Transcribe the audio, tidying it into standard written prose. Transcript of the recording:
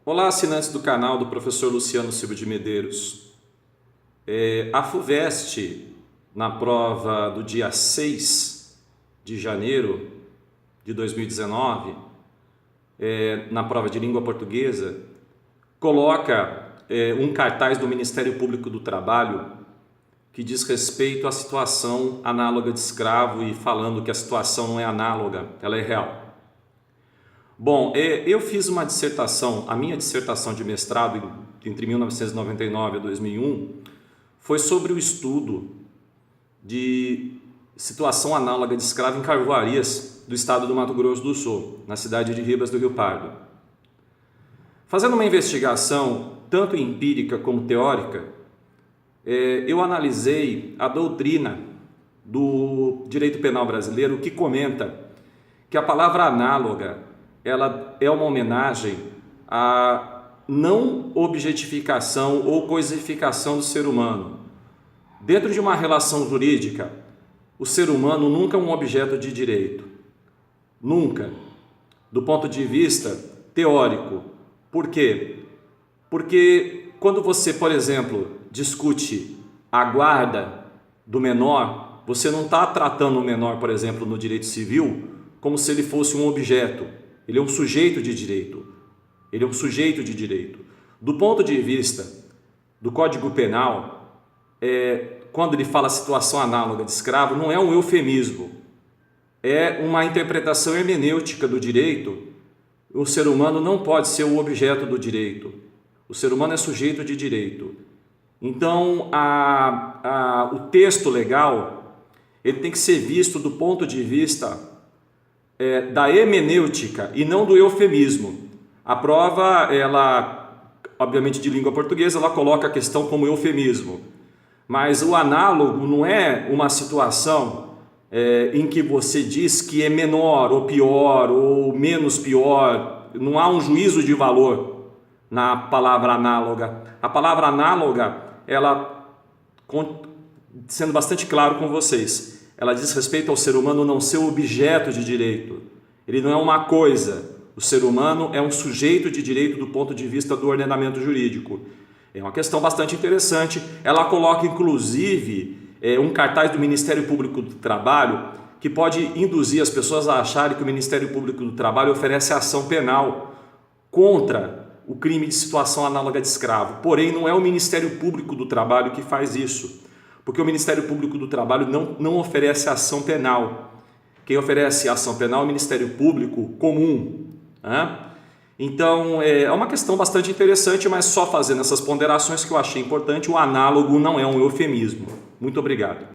Olá, assinantes do canal do professor Luciano Silva de Medeiros. A FUVEST, na prova do dia 6 de janeiro de 2019, na prova de língua portuguesa, coloca um cartaz do Ministério Público do Trabalho que diz respeito à situação análoga de escravo e falando que a situação não é análoga, ela é real. Bom, eu fiz uma dissertação, a minha dissertação de mestrado entre 1999 e 2001 foi sobre o estudo de situação análoga de escravo em Carvoarias do estado do Mato Grosso do Sul, na cidade de Ribas do Rio Pardo. Fazendo uma investigação tanto empírica como teórica, eu analisei a doutrina do direito penal brasileiro que comenta que a palavra análoga ela é uma homenagem à não objetificação ou coisificação do ser humano. Dentro de uma relação jurídica, o ser humano nunca é um objeto de direito. Nunca. Do ponto de vista teórico. Por quê? Porque quando você, por exemplo, discute a guarda do menor, você não está tratando o menor, por exemplo, no direito civil, como se ele fosse um objeto. Ele é um sujeito de direito. Ele é um sujeito de direito. Do ponto de vista do Código Penal, quando ele fala situação análoga de escravo, não é um eufemismo. É uma interpretação hermenêutica do direito. O ser humano não pode ser o objeto do direito. O ser humano é sujeito de direito. Então, o texto legal ele tem que ser visto do ponto de vista da hermenêutica e não do eufemismo. A prova, ela, obviamente de língua portuguesa, ela coloca a questão como eufemismo. Mas o análogo não é uma situação em que você diz que é menor ou pior ou menos pior. Não há um juízo de valor na palavra análoga. A palavra análoga, ela, sendo bastante claro com vocês, ela diz respeito ao ser humano não ser objeto de direito. Ele não é uma coisa. O ser humano é um sujeito de direito do ponto de vista do ordenamento jurídico. É uma questão bastante interessante. Ela coloca, inclusive, um cartaz do Ministério Público do Trabalho que pode induzir as pessoas a acharem que o Ministério Público do Trabalho oferece ação penal contra o crime de situação análoga de escravo. Porém, não é o Ministério Público do Trabalho que faz isso. Porque o Ministério Público do Trabalho não oferece ação penal. Quem oferece ação penal é o Ministério Público comum. Né? Então, é uma questão bastante interessante, mas só fazendo essas ponderações que eu achei importante, o análogo não é um eufemismo. Muito obrigado.